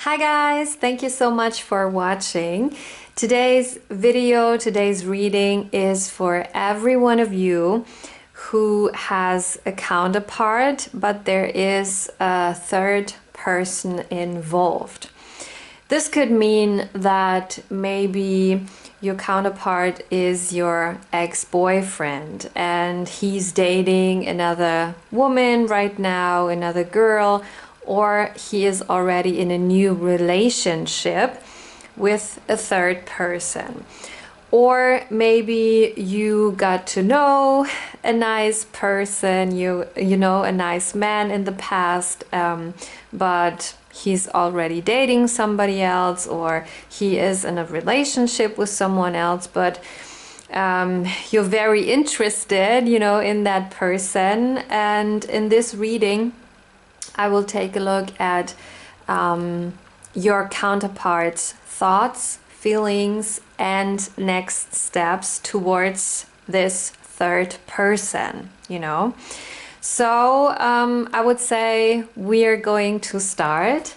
Hi guys, thank you so much for watching. Today's video, today's reading is for every one of you who has a counterpart, but there is a third person involved. This could mean that maybe your counterpart is your ex-boyfriend and he's dating another woman right now, another girl, or he is already in a new relationship with a third person. Or maybe you got to know a nice person, you know, a nice man in the past, but he's already dating somebody else, or he is in a relationship with someone else, but you're very interested, you know, in that person. And in this reading, I will take a look at your counterpart's thoughts, feelings, and next steps towards this third person, you know. So I would say we are going to start.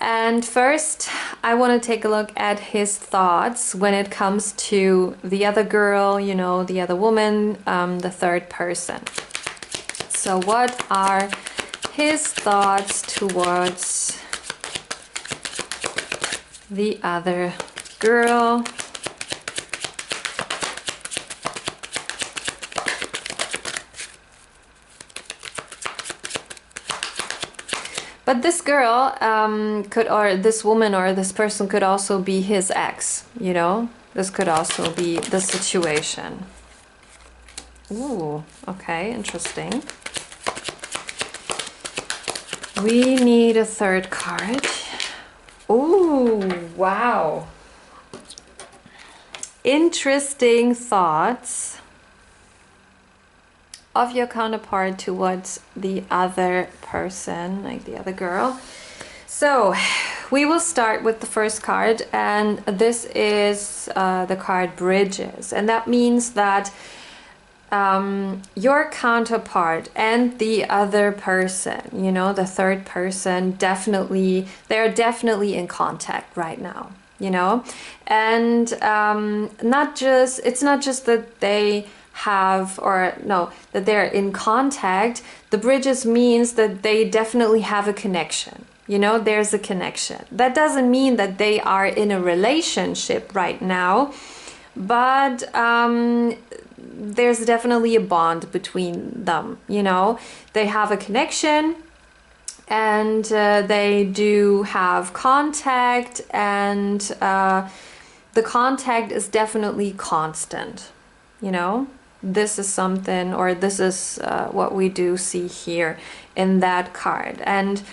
And first, I want to take a look at his thoughts when it comes to the other girl, you know, the other woman, the third person. So what are his thoughts towards the other girl? But this girl could, or this woman or this person could also be his ex, you know? This could also be the situation. Ooh, okay, interesting. We need a third card. Ooh, wow. Interesting thoughts of your counterpart towards the other person, like the other girl. So we will start with the first card, and this is the card Bridges, and that means that your counterpart and the other person, you know, the third person, they're definitely in contact right now, you know. And it's not just that they have, or no, that they're in contact. The bridges means that they definitely have a connection, you know. There's a connection. That doesn't mean that they are in a relationship right now, but there's definitely a bond between them, you know. They have a connection, and they do have contact, and the contact is definitely constant, you know. This is something, or this is what we do see here in that card. And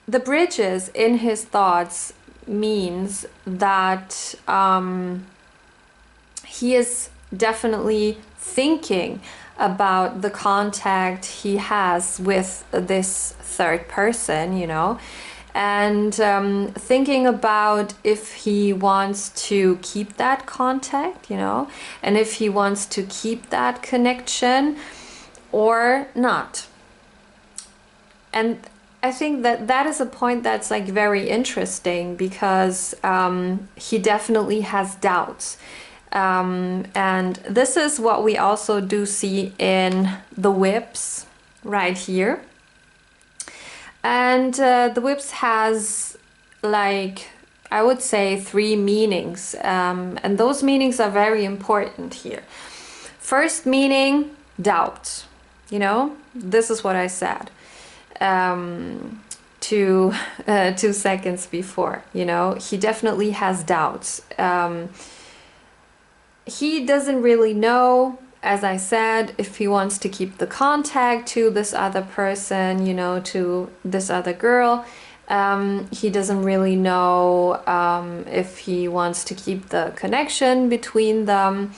the bridges in his thoughts means that he is definitely thinking about the contact he has with this third person, you know, and thinking about if he wants to keep that contact, you know, and if he wants to keep that connection or not. And I think that that is a point that's like very interesting, because he definitely has doubts. And this is what we also do see in the whips right here. And the whips has, like, I would say 3 meanings, and those meanings are very important here. First meaning, doubt, you know. This is what I said 2 seconds before, you know. He definitely has doubts. He doesn't really know, as I said, if he wants to keep the contact to this other person, you know, to this other girl. He doesn't really know if he wants to keep the connection between them.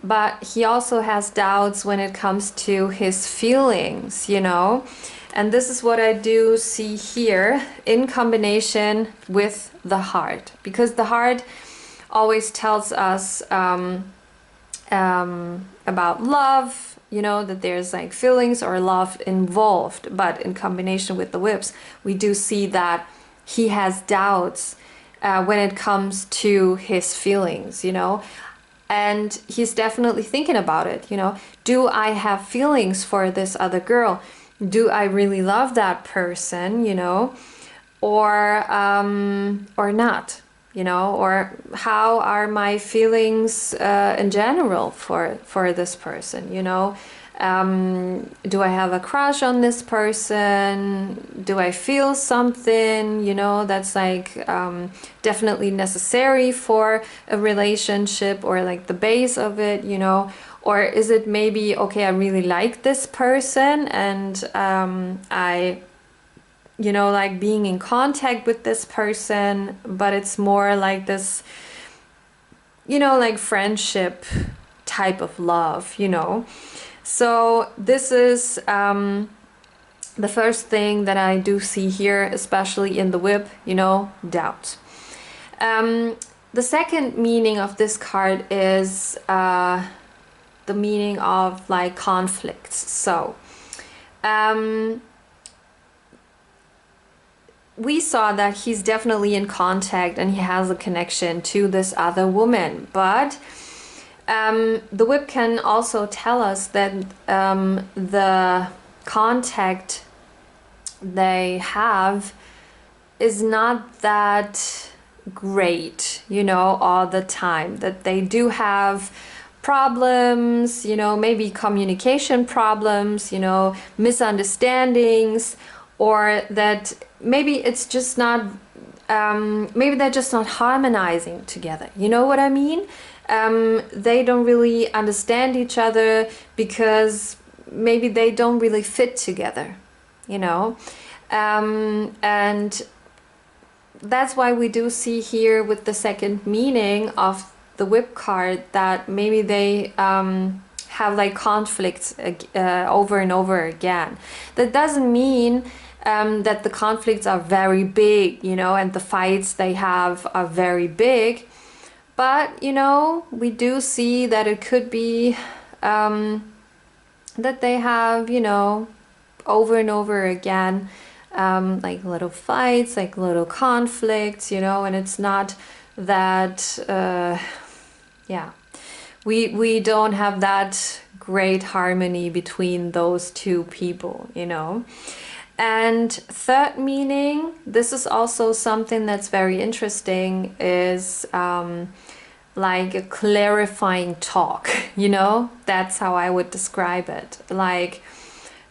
But he also has doubts when it comes to his feelings, you know. And this is what I do see here in combination with the heart, because the heart always tells us about love, you know, that there's like feelings or love involved, but in combination with the whips, we do see that he has doubts when it comes to his feelings, you know, and he's definitely thinking about it, you know. Do I have feelings for this other girl? Do I really love that person, you know, or not, you know, or how are my feelings in general for this person, you know? Do I have a crush on this person? Do I feel something, you know, that's like definitely necessary for a relationship, or like the base of it, you know? Or is it maybe, okay, I really like this person, and I, you know, like being in contact with this person, but it's more like this, you know, like friendship type of love, you know? So this is the first thing that I do see here, especially in the whip, you know, doubt. The second meaning of this card is the meaning of like conflicts. So we saw that he's definitely in contact and he has a connection to this other woman, but the whip can also tell us that the contact they have is not that great, you know, all the time. That they do have problems, you know, maybe communication problems, you know, misunderstandings, or that maybe it's just not, maybe they're just not harmonizing together. You know what I mean? They don't really understand each other because maybe they don't really fit together, you know? And that's why we do see here with the second meaning of the whip card that maybe they have like conflicts over and over again. That doesn't mean that the conflicts are very big, you know, and the fights they have are very big. But, you know, we do see that it could be that they have, you know, over and over again, like little fights, like little conflicts, you know, and it's not that, yeah, we don't have that great harmony between those two people, you know. And third meaning, this is also something that's very interesting, is like a clarifying talk, you know, that's how I would describe it. Like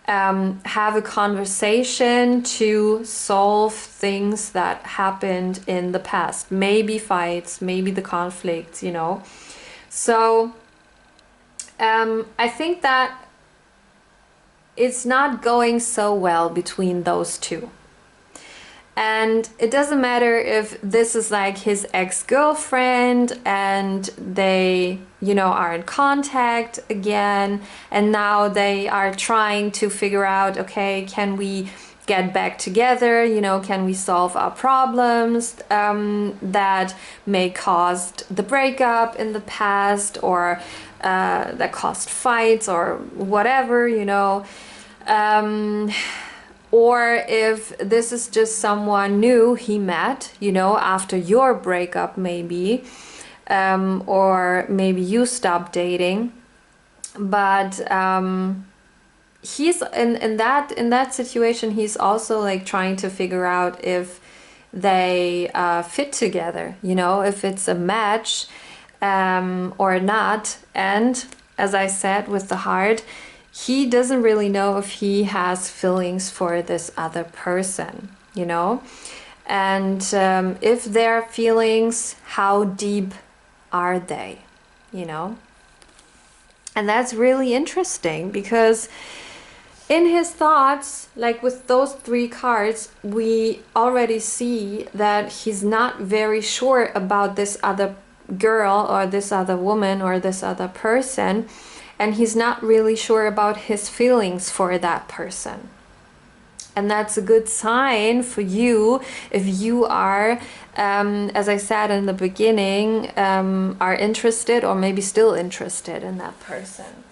have a conversation to solve things that happened in the past, maybe fights, maybe the conflicts, you know. So I think that it's not going so well between those two. And it doesn't matter if this is like his ex-girlfriend and they, you know, are in contact again, and now they are trying to figure out, okay, can we get back together, you know, can we solve our problems that may caused the breakup in the past, or that caused fights or whatever, you know. Or if this is just someone new he met, you know, after your breakup maybe, or maybe you stopped dating, but he's in that situation, he's also like trying to figure out if they fit together, you know, if it's a match or not. And as I said, with the heart, he doesn't really know if he has feelings for this other person, you know. And if their feelings, how deep are they, you know. And that's really interesting, because in his thoughts, like with those three cards, we already see that he's not very sure about this other girl or this other woman or this other person, and he's not really sure about his feelings for that person. And that's a good sign for you if you are, as I said in the beginning, are interested or maybe still interested in that person.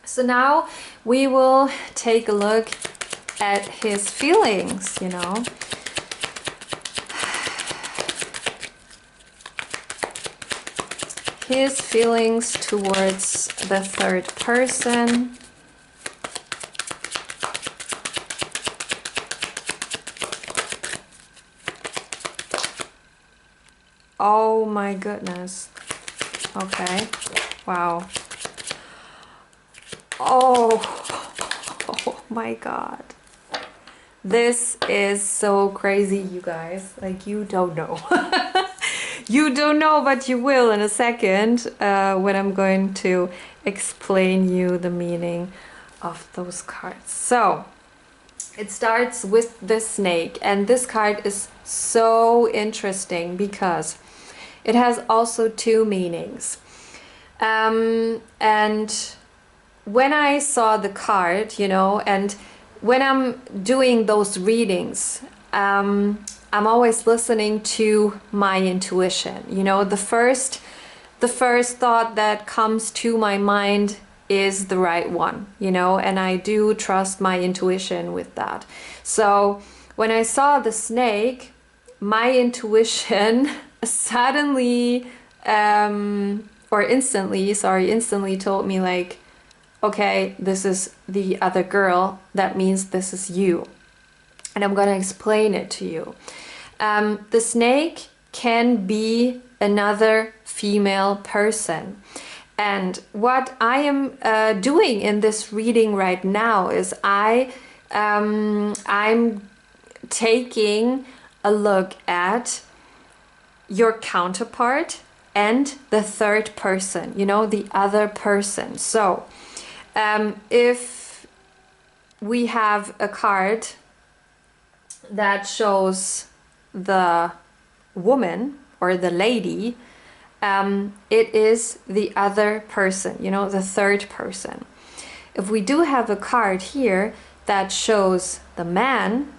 So now we will take a look at his feelings, you know. His feelings towards the third person. Oh my goodness. Okay. Wow. Oh. Oh my God. This is so crazy, you guys. Like, you don't know. You don't know, but you will in a second when I'm going to explain you the meaning of those cards. So it starts with the snake, and this card is so interesting because it has also two meanings. And when I saw the card, you know, and when I'm doing those readings, I'm always listening to my intuition. You know, the first thought that comes to my mind is the right one, you know, and I do trust my intuition with that. So when I saw the snake, my intuition suddenly instantly told me, like, okay, this is the other girl, that means this is you. And I'm going to explain it to you. The snake can be another female person. And what I am doing in this reading right now is I'm taking a look at your counterpart and the third person, you know, the other person. So if we have a card that shows the woman or the lady, it is the other person, you know, the third person. If we do have a card here that shows the man,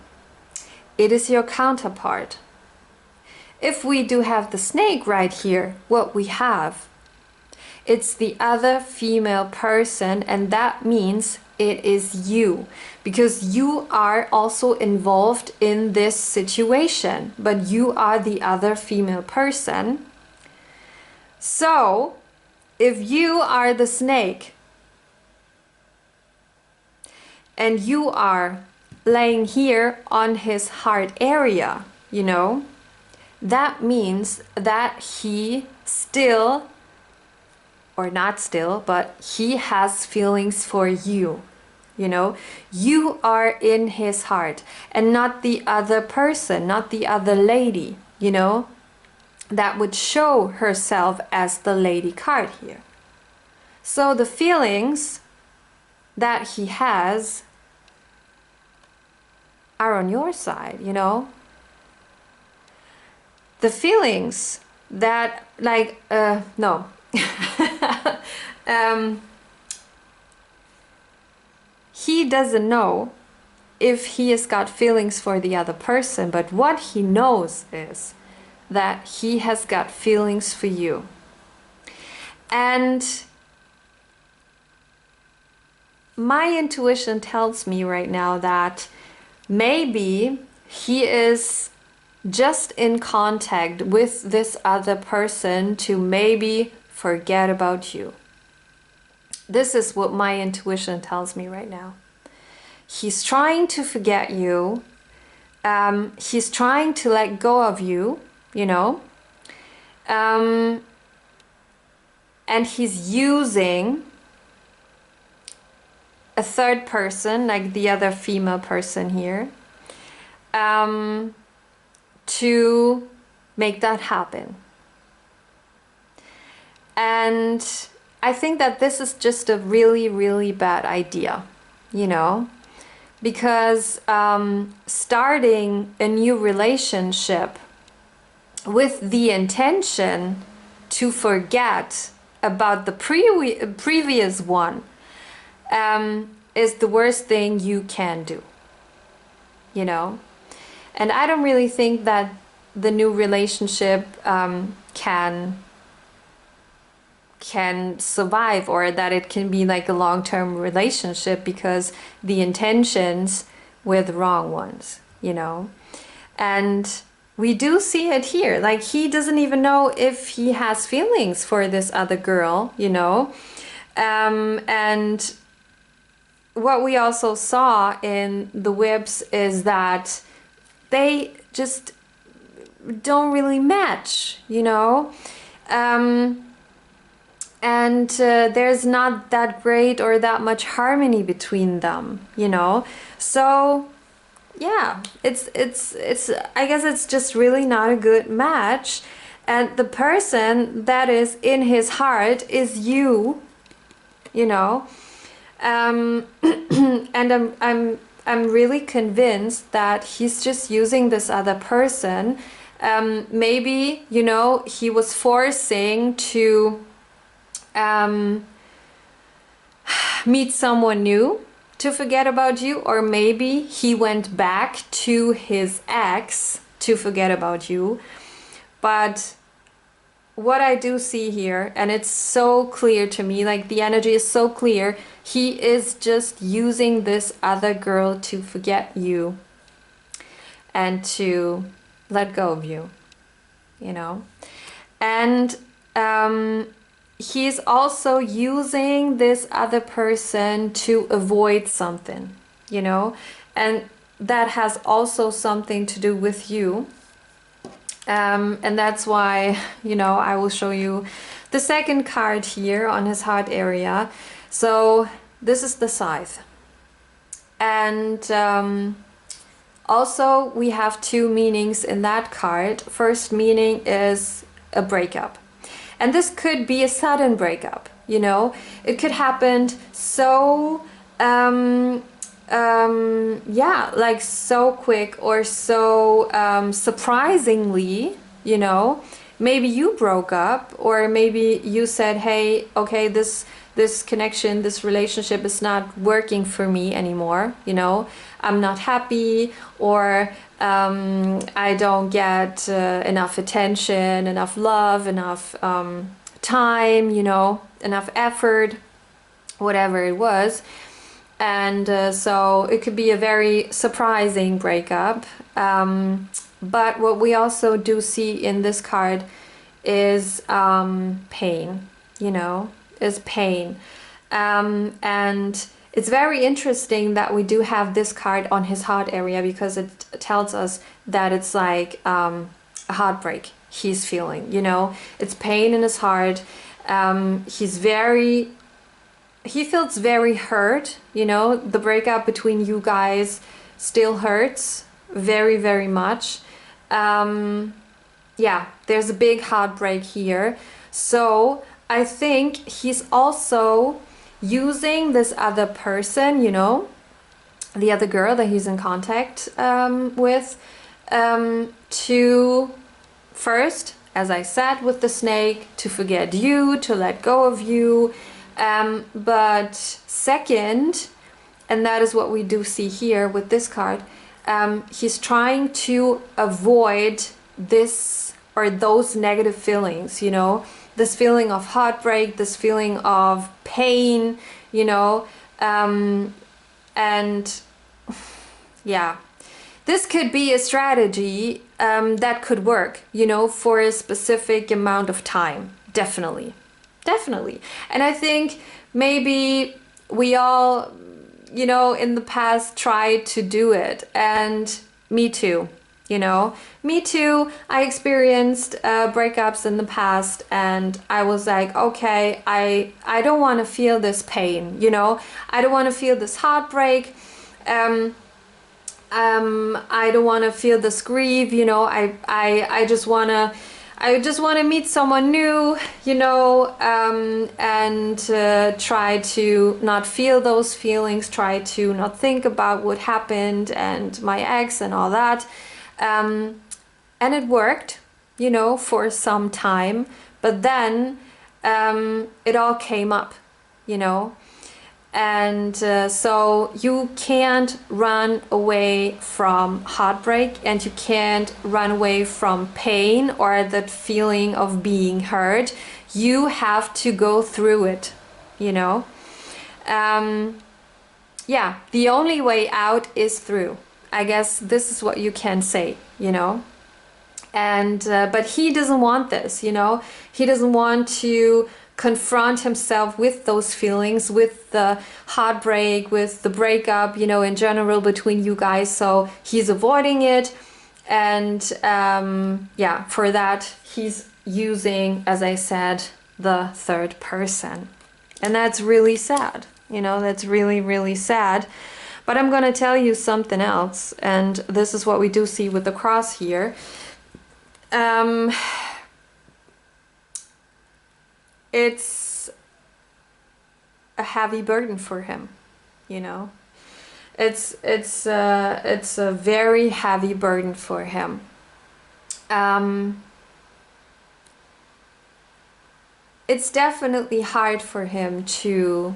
it is your counterpart. If we do have the snake right here, what we have, it's the other female person, and that means it is you, because you are also involved in this situation, but you are the other female person. So if you are the snake and you are laying here on his heart area, you know, that means that he still, or not still, but he has feelings for you. You know, you are in his heart and not the other person, not the other lady, you know, that would show herself as the lady card here. So the feelings that he has are on your side, you know. The feelings that, like, no. He doesn't know if he has got feelings for the other person, but what he knows is that he has got feelings for you. And my intuition tells me right now that maybe he is just in contact with this other person to maybe forget about you. This is what my intuition tells me right now. He's trying to forget you. He's trying to let go of you, you know. And he's using a third person, like the other female person here, to make that happen. And I think that this is just a really, really bad idea, you know, because starting a new relationship with the intention to forget about the previous one is the worst thing you can do, you know. And I don't really think can survive, or that it can be like a long-term relationship, because the intentions were the wrong ones, you know. And we do see it here. Like, he doesn't even know if he has feelings for this other girl, you know. And what we also saw in the whips is that they just don't really match, you know. And there's not that great or that much harmony between them, you know. So yeah, it's I guess it's just really not a good match. And the person that is in his heart is you, you know. And I'm really convinced that he's just using this other person. Maybe, you know, he was forcing to meet someone new to forget about you, or maybe he went back to his ex to forget about you. But what I do see here, and it's so clear to me, like the energy is so clear, he is just using this other girl to forget you and to let go of you, you know. And he's also using this other person to avoid something, you know, and that has also something to do with you. And that's why, you know, I will show you the second card here on his heart area. So this is the Scythe. And also we have two meanings in that card. First meaning is a breakup. And this could be a sudden breakup, you know. It could happen so yeah, like so quick or so surprisingly, you know. Maybe you broke up, or maybe you said, hey, okay, this connection, this relationship is not working for me anymore, you know. I'm not happy, or I don't get enough attention, enough love, enough time, you know, enough effort, whatever it was. And so it could be a very surprising breakup. But what we also do see in this card is pain, you know, is pain. And it's very interesting that we do have this card on his heart area, because it tells us that it's like a heartbreak he's feeling, you know. It's pain in his heart. He feels very hurt, you know. The breakup between you guys still hurts very, very much. Yeah, there's a big heartbreak here. So I think he's also using this other person, you know, the other girl that he's in contact with, to first, as I said with the snake, to forget you, to let go of you. But second, and that is what we do see here with this card, he's trying to avoid this or those negative feelings, you know, this feeling of heartbreak, this feeling of pain, you know. And yeah, this could be a strategy that could work, you know, for a specific amount of time. Definitely. And I think maybe we all, you know, in the past tried to do it. And me too, you know. Me too. I experienced breakups in the past, and I was like, okay, I don't want to feel this pain, you know. I don't want to feel this heartbreak. I don't want to feel this grief, you know. I just want to meet someone new, you know, and try to not feel those feelings, try to not think about what happened and my ex and all that. And it worked, you know, for some time, but then it all came up, you know. And so you can't run away from heartbreak, and you can't run away from pain or that feeling of being hurt. You have to go through it, you know. Yeah, the only way out is through. I guess this is what you can say, you know. And but he doesn't want this, you know. He doesn't want to confront himself with those feelings, with the heartbreak, with the breakup, you know, in general between you guys. So he's avoiding it. And yeah, for that he's using, as I said, the third person. And that's really sad, you know. That's really, really sad. But I'm gonna tell you something else, and this is what we do see with the cross here. It's a heavy burden for him, you know. It's a very heavy burden for him. It's definitely hard for him to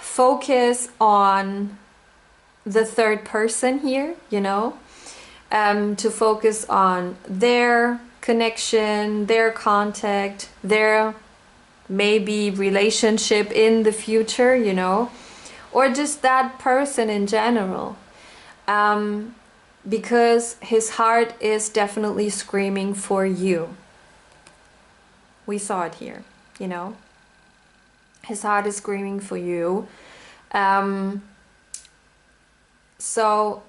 focus on the third person here, you know, to focus on their connection, their contact, their maybe relationship in the future, you know, or just that person in general. Because his heart is definitely screaming for you. We saw it here, you know. His heart is screaming for you. So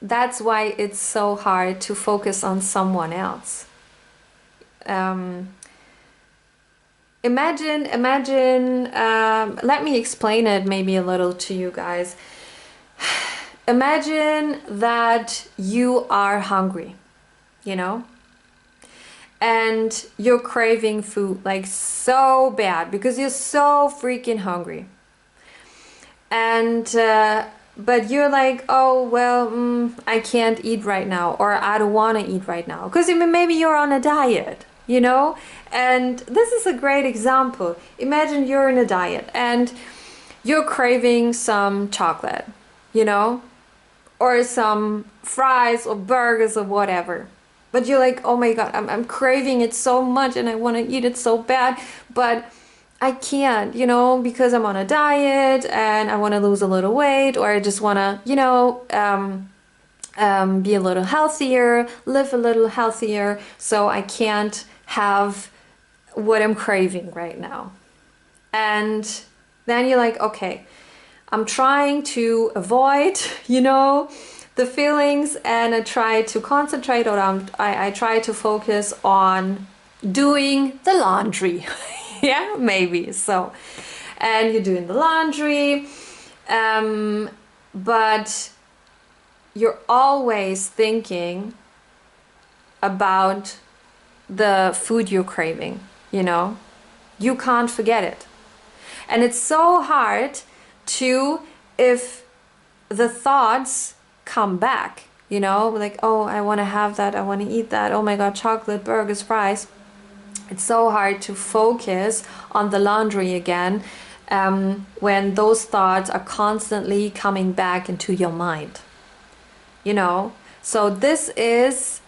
that's why it's so hard to focus on someone else. Imagine, let me explain it maybe a little to you guys. Imagine that you are hungry, you know, and you're craving food like so bad because you're so freaking hungry. And but you're like, oh well, I can't eat right now, or I don't want to eat right now, because maybe you're on a diet, you know. And this is a great example. Imagine you're in a diet and you're craving some chocolate, you know, or some fries or burgers or whatever. But you're like, oh my god, I'm craving it so much and I want to eat it so bad, but I can't, you know, because I'm on a diet and I want to lose a little weight, or I just want to, you know, be a little healthier, live a little healthier, so I can't have what I'm craving right now. And then you're like, okay, I'm trying to avoid, you know, the feelings, and I try to concentrate on, I try to focus on doing the laundry. Yeah, maybe so. And you're doing the laundry, but you're always thinking about the food you're craving, you know. You can't forget it. And it's so hard to, if the thoughts come back, you know, like, oh, I want to have that, I want to eat that, oh my god, chocolate, burgers, fries. It's so hard to focus on the laundry again when those thoughts are constantly coming back into your mind, you know. So this is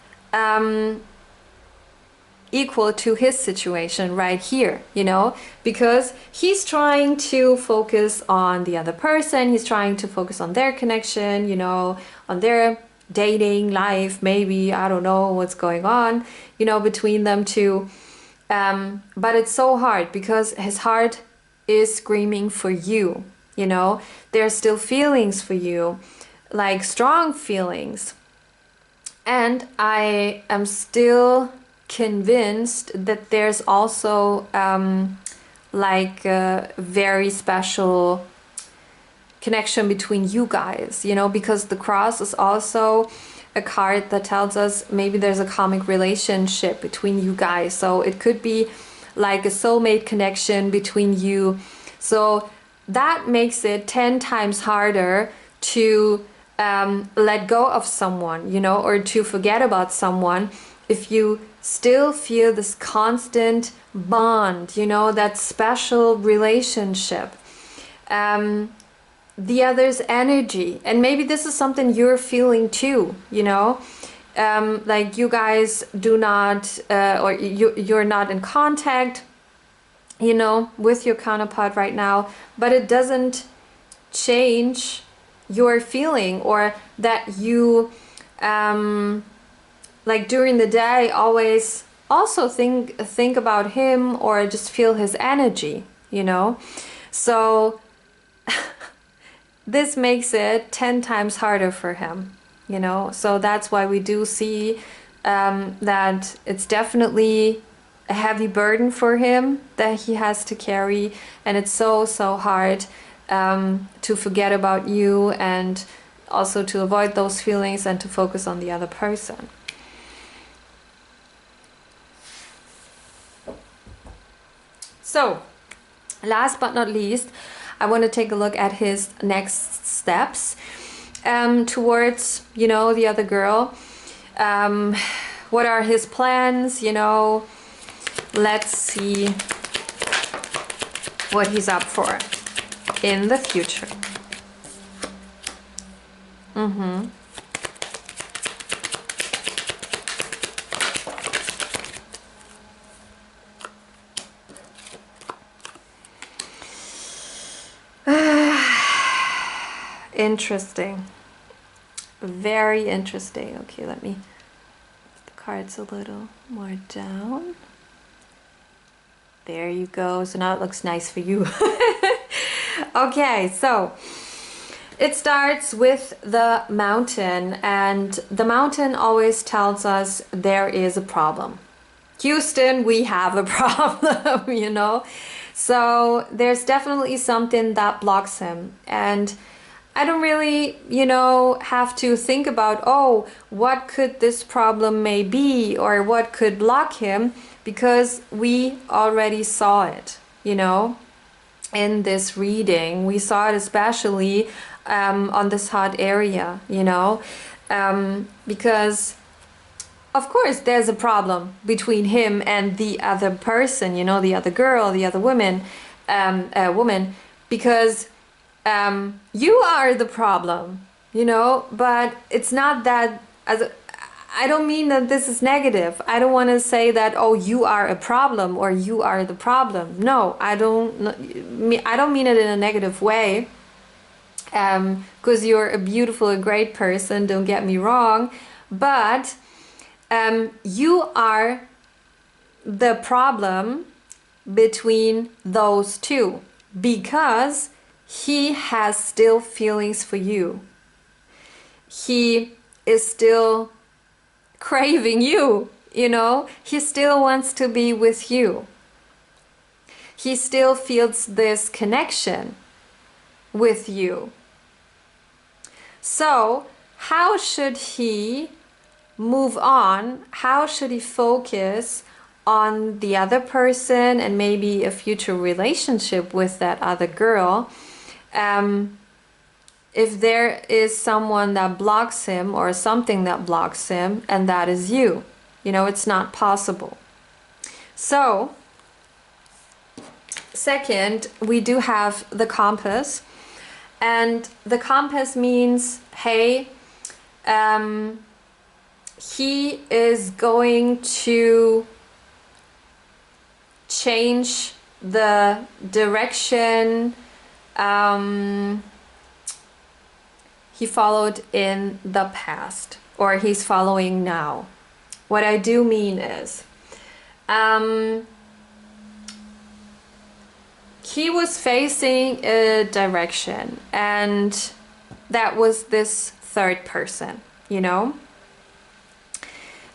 equal to his situation right here, you know, because he's trying to focus on the other person, he's trying to focus on their connection, you know, on their dating life, maybe, I don't know what's going on, you know, between them two. But it's so hard because his heart is screaming for you, you know. There's still feelings for you, like strong feelings. And I am still convinced that there's also like a very special connection between you guys, you know, because the cross is also a card that tells us maybe there's a karmic relationship between you guys. So it could be like a soulmate connection between you. So that makes it 10 times harder to let go of someone, you know, or to forget about someone, if you still feel this constant bond, you know, that special relationship, the other's energy, and maybe this is something you're feeling too, you know, like you guys do not, or you're not in contact, you know, with your counterpart right now, but it doesn't change your feeling, or that you like during the day always also think about him, or just feel his energy, you know. So this makes it 10 times harder for him, you know. So that's why we do see that it's definitely a heavy burden for him that he has to carry, and it's so hard to forget about you, and also to avoid those feelings and to focus on the other person. So last but not least, I want to take a look at his next steps towards, you know, the other girl. What are his plans, you know? Let's see what he's up for in the future. Interesting. Very interesting. Okay, let me put the cards a little more down. There you go. So now it looks nice for you. Okay, so it starts with the mountain, and the mountain always tells us there is a problem. Houston, we have a problem, you know? So there's definitely something that blocks him, and I don't really, you know, have to think about, oh, what could this problem may be, or what could block him, because we already saw it, you know, in this reading. We saw it especially on this hot area, you know, because of course there's a problem between him and the other person, you know, the other girl, the other woman, because you are the problem, you know. But it's not that, I don't mean that this is negative. I don't want to say that, oh, you are a problem or you are the problem. No, I don't mean it in a negative way, because you're a beautiful, a great person, don't get me wrong, but you are the problem between those two, because he has still feelings for you. He is still craving you, you know. He still wants to be with you. He still feels this connection with you. So how should he move on? How should he focus on the other person and maybe a future relationship with that other girl, if there is someone that blocks him, or something that blocks him, and that is you? You know, it's not possible. So second, we do have the compass, and the compass means, hey, he is going to change the direction he followed in the past, or he's following now. What I do mean is, he was facing a direction, and that was this third person, you know,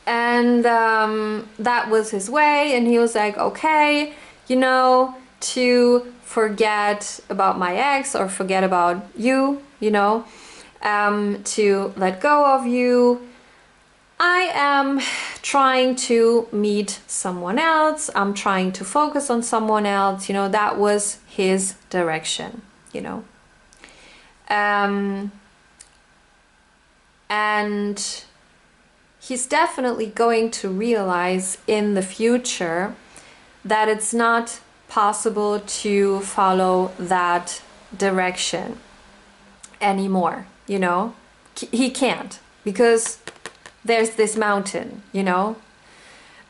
and that was his way, and he was like, okay, you know, to forget about my ex, or forget about you, you know, to let go of you. I am trying to meet someone else. I'm trying to focus on someone else. You know, that was his direction, you know. And he's definitely going to realize in the future that it's not possible to follow that direction anymore, you know? He can't, because there's this mountain, you know,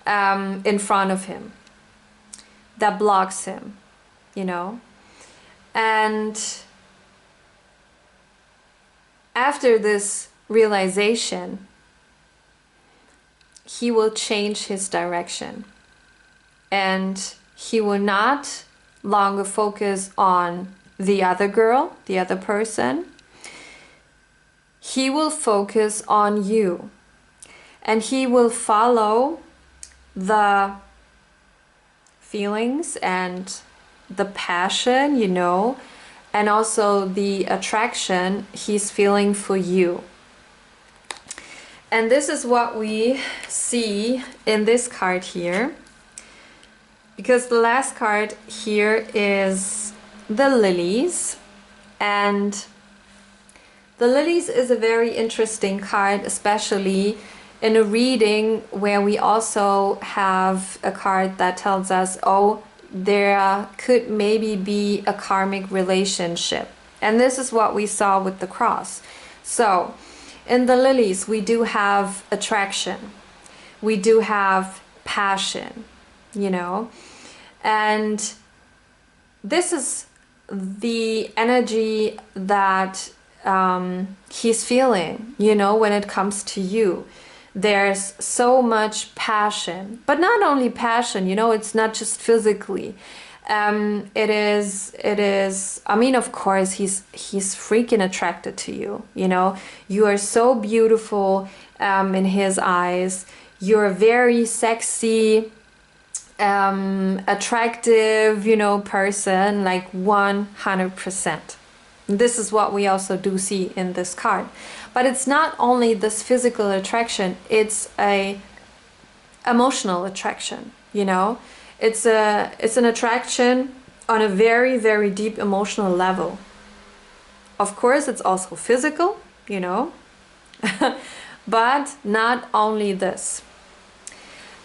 in front of him that blocks him, you know? And after this realization, he will change his direction, and he will not longer focus on the other girl, the other person. He will focus on you, and he will follow the feelings and the passion, you know, and also the attraction he's feeling for you. And this is what we see in this card here, because the last card here is the lilies, and the lilies is a very interesting card, especially in a reading where we also have a card that tells us, oh, there could maybe be a karmic relationship. And this is what we saw with the cross. So in the lilies, we do have attraction, we do have passion, you know, and this is the energy that he's feeling, you know, when it comes to you. There's so much passion, but not only passion, you know, it's not just physically. It is, I mean, of course, he's freaking attracted to you, you know. You are so beautiful in his eyes. You're a very sexy, attractive, you know, person, like 100%. This is what we also do see in this card. But it's not only this physical attraction, it's a emotional attraction, you know. It's an attraction on a very, very deep emotional level. Of course, it's also physical, you know, but not only this.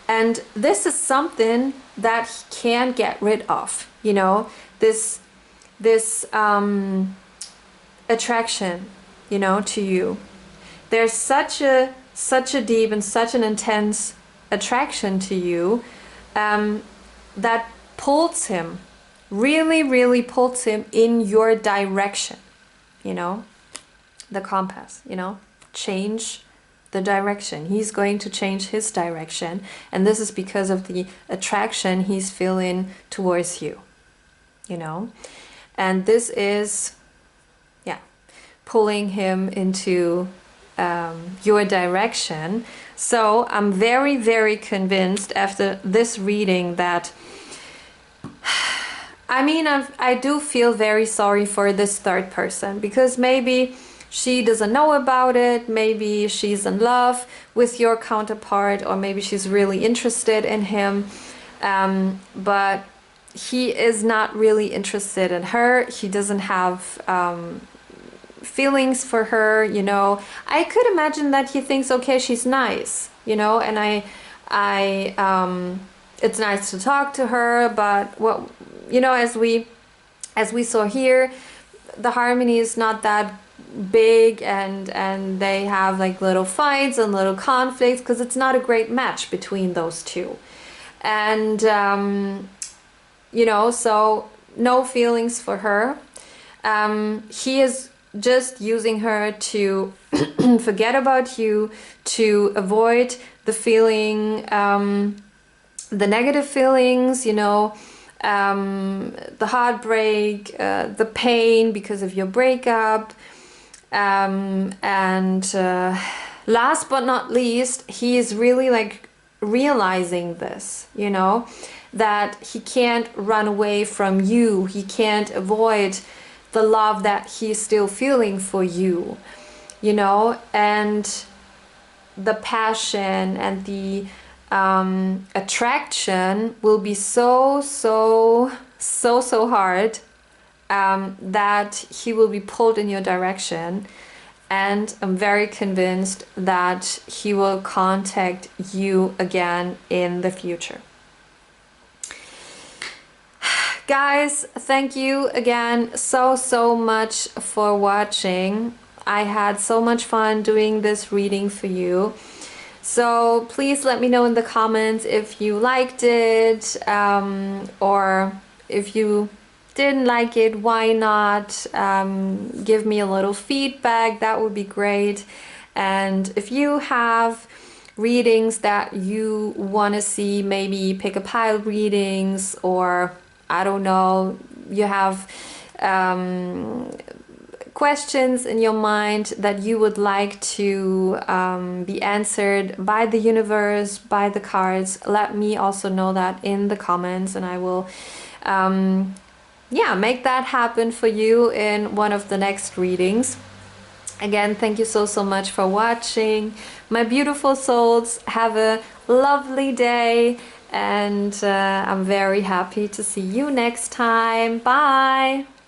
And this is something that he can't get rid of, you know, this attraction, you know, to you. There's such a deep and such an intense attraction to you that pulls him, really pulls him in your direction, you know, the compass, you know, change the direction. He's going to change his direction, and this is because of the attraction he's feeling towards you, you know. And this is, yeah, pulling him into your direction. So I'm very, very convinced after this reading that, I mean, I do feel very sorry for this third person, because maybe she doesn't know about it, maybe she's in love with your counterpart, or maybe she's really interested in him, but he is not really interested in her. He doesn't have feelings for her, you know. I could imagine that he thinks, okay, she's nice, you know, and I it's nice to talk to her, but what, you know, as we saw here, the harmony is not that big, and they have like little fights and little conflicts because it's not a great match between those two. And you know, so no feelings for her. He is just using her to forget about you, to avoid the feeling, the negative feelings, you know, the heartbreak, the pain because of your breakup. And last but not least, he is really like realizing this, you know, that he can't run away from you. He can't avoid the love that he's still feeling for you, you know, and the passion and the attraction will be so hard that he will be pulled in your direction, and I'm very convinced that he will contact you again in the future. Guys, thank you again so much for watching. I had so much fun doing this reading for you. So please let me know in the comments if you liked it, or if you didn't like it, why not? Give me a little feedback, that would be great. And if you have readings that you want to see, maybe pick a pile readings, or I don't know, you have questions in your mind that you would like to be answered by the universe, by the cards, let me also know that in the comments, and I will yeah, make that happen for you in one of the next readings. Again, thank you so much for watching. My beautiful souls, have a lovely day, and I'm very happy to see you next time. Bye!